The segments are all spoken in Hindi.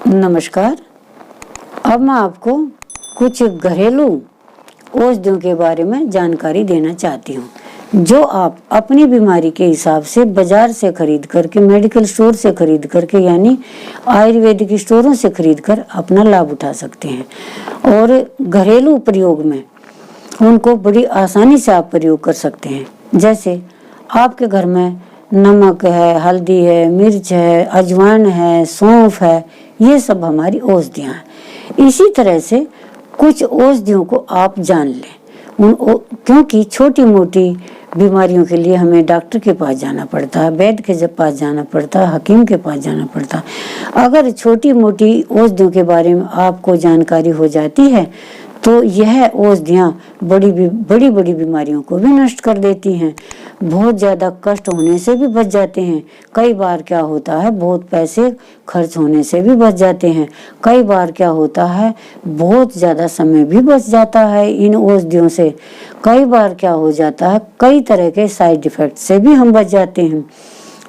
नमस्कार। अब मैं आपको कुछ घरेलू औषधियों के बारे में जानकारी देना चाहती हूँ, जो आप अपनी बीमारी के हिसाब से बाजार से खरीद करके, मेडिकल स्टोर से खरीद करके, यानी आयुर्वेदिक स्टोरों से खरीद कर अपना लाभ उठा सकते हैं। और घरेलू प्रयोग में उनको बड़ी आसानी से आप प्रयोग कर सकते हैं। जैसे आपके घर में नमक है, हल्दी है, मिर्च है, अजवाइन है, सौंफ है, ये सब हमारी औषधियाँ हैं। इसी तरह से कुछ औषधियों को आप जान लें, क्योंकि छोटी मोटी बीमारियों के लिए हमें डॉक्टर के पास जाना पड़ता है, वैद्य के पास जाना पड़ता है, हकीम के पास जाना पड़ता है। अगर छोटी मोटी औषधियों के बारे में आपको जानकारी हो जाती है तो यह औषधियाँ बड़ी बड़ी बीमारियों को भी नष्ट कर देती हैं। बहुत ज़्यादा कष्ट होने से भी बच जाते हैं। कई बार क्या होता है, बहुत पैसे खर्च होने से भी बच जाते हैं। कई बार क्या होता है, बहुत ज़्यादा समय भी बच जाता है इन औषधियों से। कई बार क्या हो जाता है, कई तरह के साइड इफ़ेक्ट से भी हम बच जाते हैं।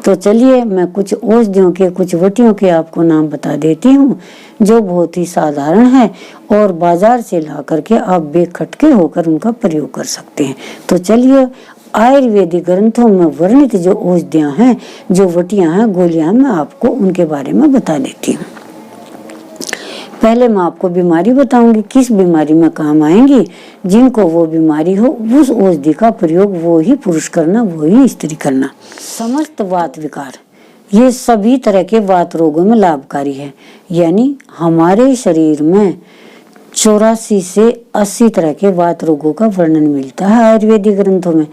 तो चलिए मैं कुछ औषधियों के, कुछ वटियों के आपको नाम बता देती हूँ, जो बहुत ही साधारण है और बाजार से ला करके आप बेखटके होकर उनका प्रयोग कर सकते हैं। तो चलिए आयुर्वेदिक ग्रंथों में वर्णित जो औषधियाँ हैं, जो वटियाँ हैं, गोलियाँ, मैं आपको उनके बारे में बता देती हूँ। पहले मैं आपको बीमारी बताऊंगी, किस बीमारी में काम आएंगी। जिनको वो बीमारी हो, उस औषधि का प्रयोग वो ही पुरुष करना, वो ही स्त्री करना। समस्त वात विकार, ये सभी तरह के वात रोगों में लाभकारी है। यानी हमारे शरीर में 84 से 80 तरह के वात रोगों का वर्णन मिलता है आयुर्वेदिक ग्रंथों में।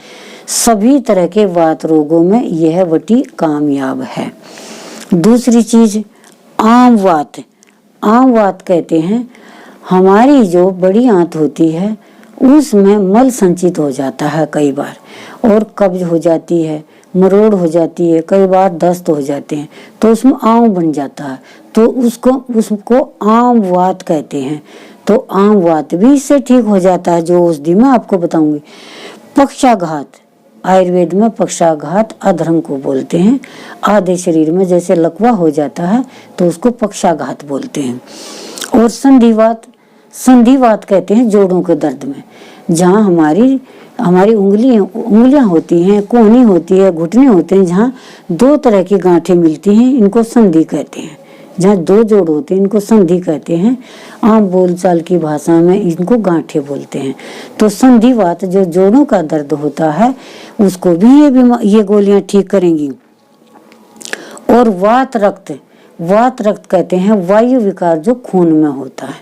सभी तरह के वात रोगों में यह वटी कामयाब है। दूसरी चीज, आम वात। आम वात कहते हैं हमारी जो बड़ी आंत होती है उसमें मल संचित हो जाता है कई बार, और कब्ज हो जाती है, मरोड़ हो जाती है, कई बार दस्त हो जाते हैं, तो उसमें आम बन जाता है, तो उसको आम वात कहते हैं। तो आम वात भी इससे ठीक हो जाता है, जो औषधि मैं आपको बताऊंगी। पक्षाघात, आयुर्वेद में पक्षाघात अधर्म को बोलते हैं। आधे शरीर में जैसे लकवा हो जाता है तो उसको पक्षाघात बोलते हैं। और संधिवात, संधिवात कहते हैं जोड़ों के दर्द में, जहाँ हमारी उंगलियां होती हैं, कोहनी होती है, घुटने होते हैं, जहाँ दो तरह की गांठें मिलती हैं, इनको संधि कहते हैं। जहाँ दो जोड़ होते हैं इनको संधि कहते हैं। आम बोलचाल की भाषा में इनको गांठें बोलते हैं। तो संधिवात, जो जोड़ों का दर्द होता है, उसको भी ये गोलियां ठीक करेंगी। और वात रक्त, वात रक्त कहते हैं वायु विकार जो खून में होता है,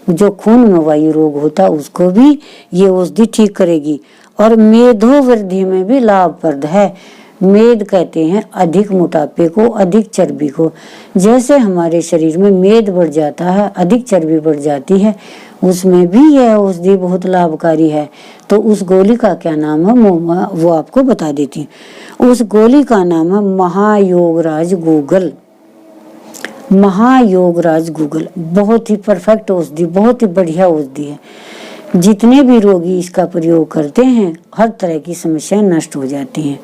जो खून में वायु रोग होता है, उसको भी ये औषधि ठीक करेगी। और मेदो वृद्धि में भी लाभप्रद है। मेद कहते हैं अधिक मोटापे को, अधिक चर्बी को। जैसे हमारे शरीर में मेद बढ़ जाता है, अधिक चर्बी बढ़ जाती है, उसमें भी यह औषधि बहुत लाभकारी है। तो उस गोली का क्या नाम है वो आपको बता देती हूँ। उस गोली का नाम है महायोगराज गूगल। महायोगराज गूगल बहुत ही परफेक्ट औषधि, बहुत ही बढ़िया औषधि है। जितने भी रोगी इसका प्रयोग करते हैं, हर तरह की समस्याएं नष्ट हो जाती हैं।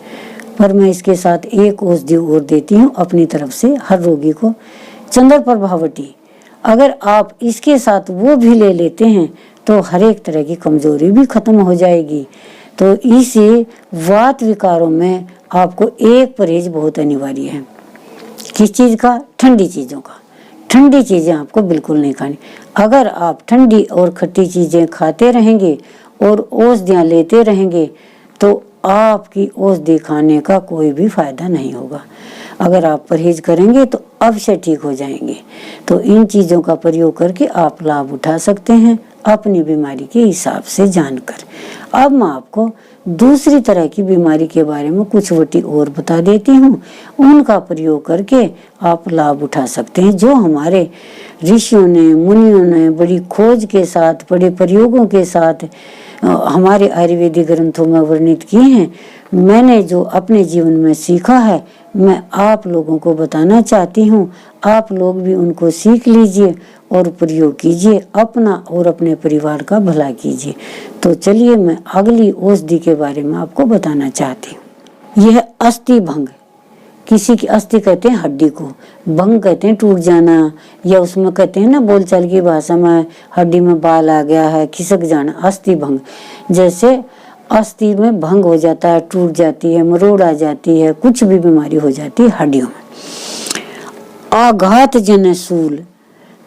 पर मैं इसके साथ एक औषधि और देती हूँ अपनी तरफ से हर रोगी को, चंद्रप्रभावटी। अगर आप इसके साथ वो भी ले लेते हैं तो हर एक तरह की कमजोरी भी खत्म हो जाएगी। तो इसी वात विकारों में आपको एक परहेज बहुत अनिवार्य है। किस चीज का? ठंडी चीजों का। ठंडी चीजें आपको बिल्कुल नहीं खानी। अगर आप ठंडी और खट्टी चीजें खाते रहेंगे और औषधियाँ लेते रहेंगे तो आपकी औषधि खाने का कोई भी फायदा नहीं होगा। अगर आप परहेज करेंगे तो अवश्य ठीक हो जाएंगे। तो इन चीजों का प्रयोग करके आप लाभ उठा सकते हैं अपनी बीमारी के हिसाब से जानकर। अब मैं आपको दूसरी तरह की बीमारी के बारे में कुछ वटी और बता देती हूँ। उनका प्रयोग करके आप लाभ उठा सकते हैं, जो हमारे ऋषियों ने, मुनियों ने बड़ी खोज के साथ, बड़े प्रयोगों के साथ हमारे आयुर्वेदिक ग्रंथों में वर्णित किए हैं। मैंने जो अपने जीवन में सीखा है, मैं आप लोगों को बताना चाहती हूँ। आप लोग भी उनको सीख लीजिए और प्रयोग कीजिए, अपना और अपने परिवार का भला कीजिए। तो चलिए मैं अगली औषधि के बारे में आपको बताना चाहती हूँ। यह अस्थि भंग, किसी की अस्थि कहते हैं हड्डी को, भंग कहते हैं टूट जाना, या उसमें कहते हैं ना बोलचाल की भाषा में हड्डी में बाल आ गया है, खिसक जाना, अस्थि भंग। जैसे अस्थि में भंग हो जाता है, टूट जाती है, मरोड़ आ जाती है, कुछ भी बीमारी हो जाती है हड्डियों में। आघात जन शूल,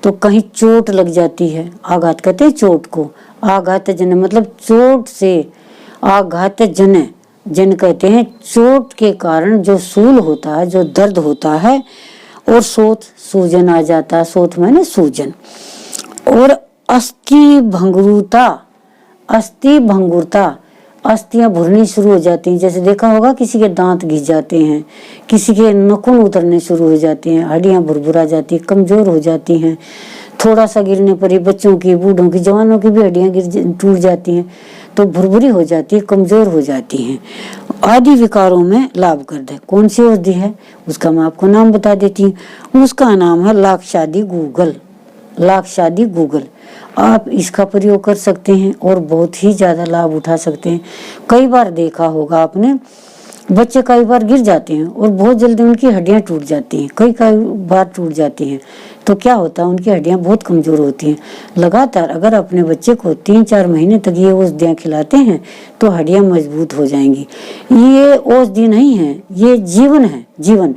तो कहीं चोट लग जाती है, आघात कहते हैं चोट को, आघात जन मतलब चोट से, आघात जन, जन कहते हैं चोट के कारण जो सूल होता है, जो दर्द होता है, और सोथ, सूजन आ जाता है, सोथ माने सूजन। और अस्थि भंगुरता, अस्थि भंगुरता, अस्थियां भुरनी शुरू हो जाती हैं। जैसे देखा होगा किसी के दांत घिस जाते हैं, किसी के नखून उतरने शुरू हो जाते हैं, हड्डियां भुरभुरा जाती है, कमजोर हो जाती हैं। थोड़ा सा गिरने पर ही बच्चों की, बूढ़ों की, जवानों की भी हड्डियां टूट जाती हैं, तो भुरभुरी हो जाती है, कमजोर हो जाती हैं। आदि विकारों में लाभप्रद है। कौन सी औषधि है उसका मैं आपको नाम बता देती हूँ। उसका नाम है लाक्षादि गूगल, लाक्षादि गूगल। आप इसका प्रयोग कर सकते हैं और बहुत ही ज्यादा लाभ उठा सकते हैं। कई बार देखा होगा आपने, बच्चे कई बार गिर जाते हैं और बहुत जल्दी उनकी हड्डियां टूट जाती हैं, कई बार टूट जाती हैं। तो क्या होता है, उनकी हड्डियां बहुत कमजोर होती हैं। लगातार अगर अपने बच्चे को 3-4 महीने तक ये औषधियां खिलाते हैं तो हड्डियां मजबूत हो जाएंगी। ये औषधि नहीं है, ये जीवन है, जीवन।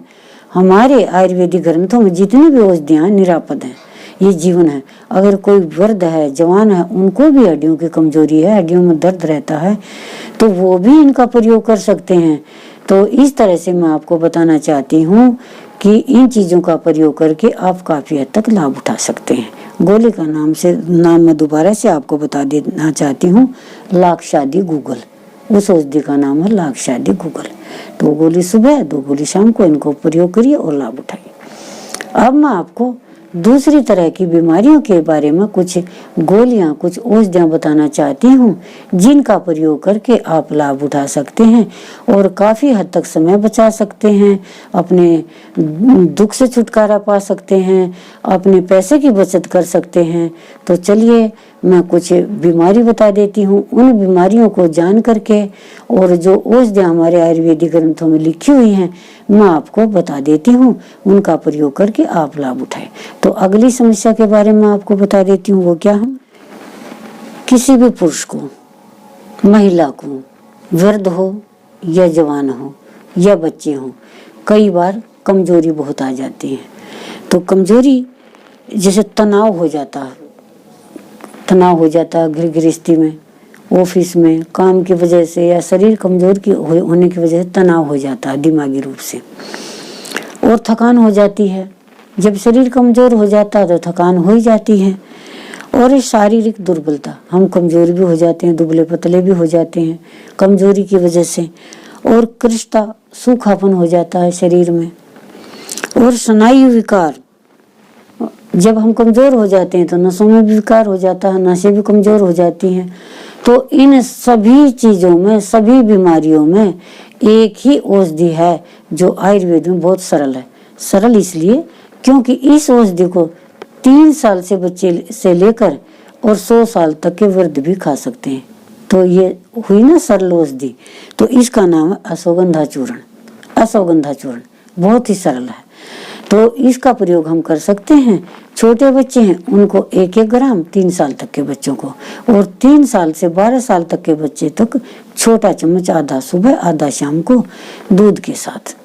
हमारे आयुर्वेदिक ग्रंथों में जितनी भी औषधियां निरापद हैं, ये जीवन है। अगर कोई वृद्ध है, जवान है, उनको भी हड्डियों की कमजोरी है, हड्डियों में दर्द रहता है, तो वो भी इनका प्रयोग कर सकते हैं। तो इस तरह से मैं आपको बताना चाहती हूँ कि इन चीजों का प्रयोग करके आप काफी हद तक लाभ उठा सकते हैं। गोली का नाम मैं दोबारा से आपको बता देना चाहती हूँ, लाक्षादि गूगल। उस औषधि का नाम है लाक्षादि गूगल। 2 गोली सुबह, 2 गोली शाम को, इनको प्रयोग करिए और लाभ उठाइए। अब मैं आपको दूसरी तरह की बीमारियों के बारे में कुछ गोलियां, कुछ औषधियां बताना चाहती हूँ, जिनका प्रयोग करके आप लाभ उठा सकते हैं और काफी हद तक समय बचा सकते हैं, अपने दुख से छुटकारा पा सकते हैं, अपने पैसे की बचत कर सकते हैं। तो चलिए मैं कुछ बीमारी बता देती हूँ। उन बीमारियों को जान करके और जो औषधियां हमारे आयुर्वेदिक ग्रंथों में लिखी हुई हैं मैं आपको बता देती हूँ, उनका प्रयोग करके आप लाभ उठाएं। तो अगली समस्या के बारे में आपको बता देती हूँ, वो क्या है। किसी भी पुरुष को, महिला को, वृद्ध हो या जवान हो या बच्चे हो, कई बार कमजोरी बहुत आ जाती है। तो कमजोरी जैसे तनाव हो जाता है, तनाव हो जाता है गृहस्थी में, ऑफिस में, काम की वजह से, या शरीर कमजोर होने की वजह से तनाव हो जाता है दिमागी रूप से, और थकान हो जाती है। जब शरीर कमजोर हो जाता है तो थकान हो ही जाती है। और शारीरिक दुर्बलता, हम कमजोर भी हो जाते हैं, दुबले पतले भी हो जाते हैं कमजोरी की वजह से। और कृष्णता, सूखापन हो जाता है शरीर में। और स्नायु विकार, जब हम कमजोर हो जाते हैं तो नसों में भी विकार हो जाता है, नसें भी कमजोर हो जाती हैं। तो इन सभी चीजों में, सभी बीमारियों में एक ही औषधि है जो आयुर्वेद में बहुत सरल है। सरल इसलिए क्योंकि इस औषधि को 3 साल से बच्चे से लेकर और 100 साल तक के वृद्ध भी खा सकते हैं। तो ये हुई ना सरल औषधि। तो इसका नाम है अश्वगंधा चूर्ण। अश्वगंधा चूर्ण बहुत ही सरल है, तो इसका प्रयोग हम कर सकते हैं। छोटे बच्चे हैं उनको 1-1 ग्राम 3 साल तक के बच्चों को, और 3 साल से 12 साल तक के बच्चे तक छोटा चम्मच, आधा सुबह आधा शाम को दूध के साथ।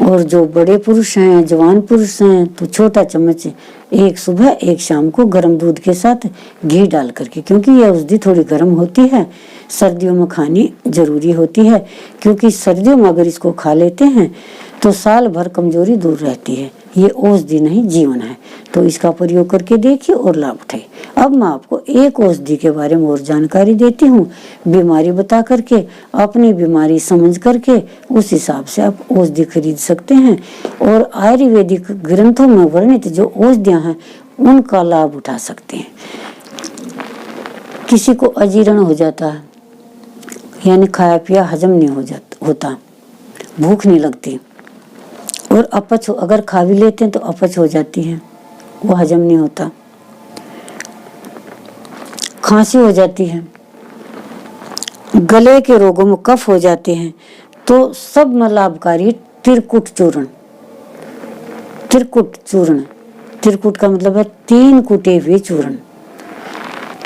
और जो बड़े पुरुष हैं, जवान पुरुष हैं, तो छोटा चम्मच 1 सुबह 1 शाम को गर्म दूध के साथ घी डाल करके, क्योंकि यह औषधि थोड़ी गर्म होती है, सर्दियों में खानी जरूरी होती है। क्योंकि सर्दियों में अगर इसको खा लेते हैं तो साल भर कमजोरी दूर रहती है। ये औषधि नहीं, जीवन है। तो इसका प्रयोग करके देखिए और लाभ उठाइए। अब मैं आपको एक औषधि के बारे में और जानकारी देती हूँ, बीमारी बता करके, अपनी बीमारी समझ करके उस हिसाब से आप औषधि खरीद सकते हैं और आयुर्वेदिक ग्रंथों में वर्णित जो औषधियां हैं उनका लाभ उठा सकते हैं। किसी को अजीर्ण हो जाता है, यानी खाया पिया हजम नहीं होता, भूख नहीं लगती, और अपच अगर खा भी लेते हैं तो अपच हो जाती है, वो हजम नहीं होता, खांसी हो जाती है, गले के रोगों में कफ हो जाते हैं, तो सब में लाभकारी त्रिकुट चूर्ण। त्रिकुट चूर्ण, त्रिकुट का मतलब है 3 कुटे हुए चूर्ण।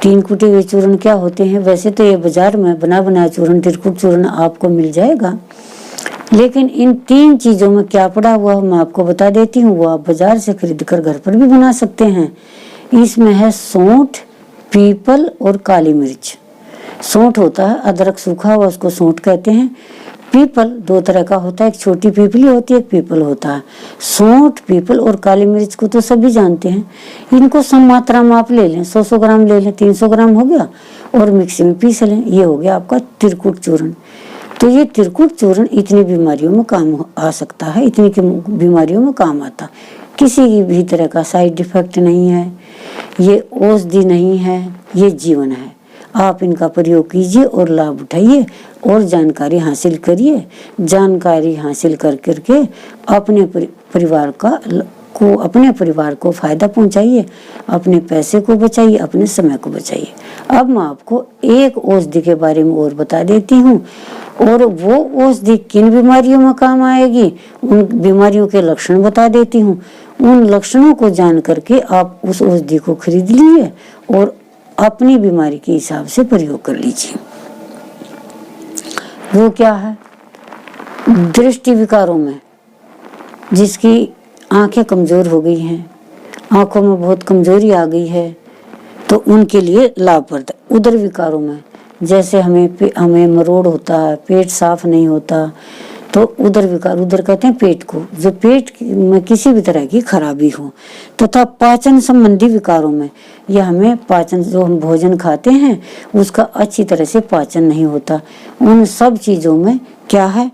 3 कुटे हुए चूर्ण क्या होते हैं? वैसे तो ये बाजार में बना बनाया चूर्ण, त्रिकुट चूर्ण आपको मिल जाएगा, लेकिन इन 3 चीजों में क्या पड़ा हुआ मैं आपको बता देती हूँ। वो आप बाजार से खरीद कर घर पर भी बना सकते हैं। इसमें है सौंठ, पीपल और काली मिर्च। सौंठ होता है अदरक सूखा हुआ, उसको सौंठ कहते हैं। पीपल 2 तरह का होता है, एक छोटी पीपली होती है, एक पीपल होता है। सौंठ, पीपल और काली मिर्च को तो सभी जानते हैं। इनको सम मात्रा में आप ले लें, 100-100 ग्राम ले लें, 300 ग्राम हो गया, और मिक्सी में पीस लें। ये हो गया आपका त्रिकुट चूर्ण। तो ये त्रिकुट चूर्ण इतनी बीमारियों में काम आ सकता है, इतनी बीमारियों में काम आता। किसी की भी तरह का साइड इफेक्ट नहीं है, ये औषधि नहीं है, ये जीवन है। आप इनका प्रयोग कीजिए और लाभ उठाइए और जानकारी हासिल करिए। जानकारी हासिल कर करके अपने परिवार को फायदा पहुंचाइए, अपने पैसे को बचाइए, अपने समय को बचाइए। अब मैं आपको एक औषधि के बारे में और बता देती हूँ, और वो औषधि किन बीमारियों में काम आएगी, उन बीमारियों के लक्षण बता देती हूँ। उन लक्षणों को जान करके आप उस औषधि को खरीद लीजिए और अपनी बीमारी के हिसाब से प्रयोग कर लीजिए। वो क्या है? दृष्टि विकारों में, जिसकी आंखें कमजोर हो गई हैं, आंखों में बहुत कमजोरी आ गई है, तो उनके लिए लाभप्रद। उदर विकारों में, जैसे हमें मरोड़ होता है, पेट साफ नहीं होता, तो उदर विकार, उदर कहते हैं पेट को, जो पेट में किसी भी तरह की खराबी हो। तथा पाचन संबंधी विकारों में, यह हमें पाचन, जो हम भोजन खाते हैं उसका अच्छी तरह से पाचन नहीं होता, उन सब चीजों में क्या है?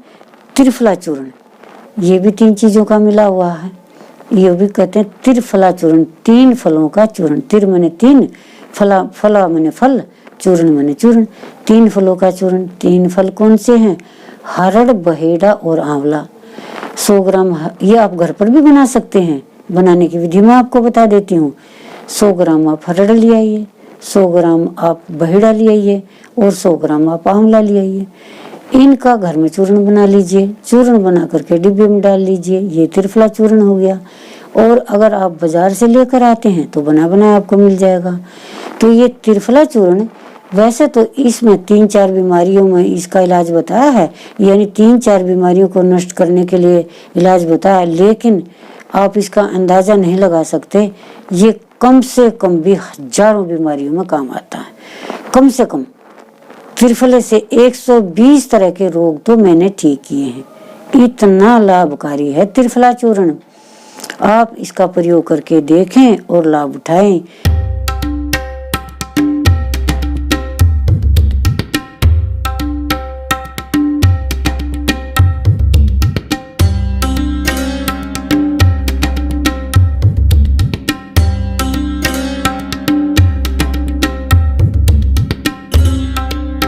त्रिफला चूर्ण। ये भी 3 चीजों का मिला हुआ है, ये भी कहते हैं त्रिफला चूर्ण। 3 फलों का चूर्ण। तिर माने 3, फला माने फल, चूर्ण माने चूर्ण। 3 फलों का चूर्ण। 3 फल कौन से हैं? हरड़, बहेड़ा और आंवला। 100 ग्राम, ये आप घर पर भी बना सकते हैं। बनाने की विधि मैं आपको बता देती हूँ। 100 ग्राम आप हरड़ ले आइए, 100 ग्राम आप बहेड़ा ले आइए और 100 ग्राम आप आंवला ले आइए। इनका घर में चूर्ण बना लीजिए। चूर्ण बना करके डिब्बे में डाल लीजिए। ये त्रिफला चूर्ण हो गया। और अगर आप बाजार से लेकर आते हैं तो बना बनाया आपको मिल जाएगा। तो ये त्रिफला चूर्ण, वैसे तो इसमें 3-4 बीमारियों में इसका इलाज बताया है, यानी 3-4 बीमारियों को नष्ट करने के लिए इलाज बताया, लेकिन आप इसका अंदाजा नहीं लगा सकते। ये कम से कम भी हजारों बीमारियों में काम आता है। कम से कम त्रिफले से 120 तरह के रोग तो मैंने ठीक किए हैं। इतना लाभकारी है त्रिफला चूर्ण। आप इसका प्रयोग करके देखें और लाभ उठाएं।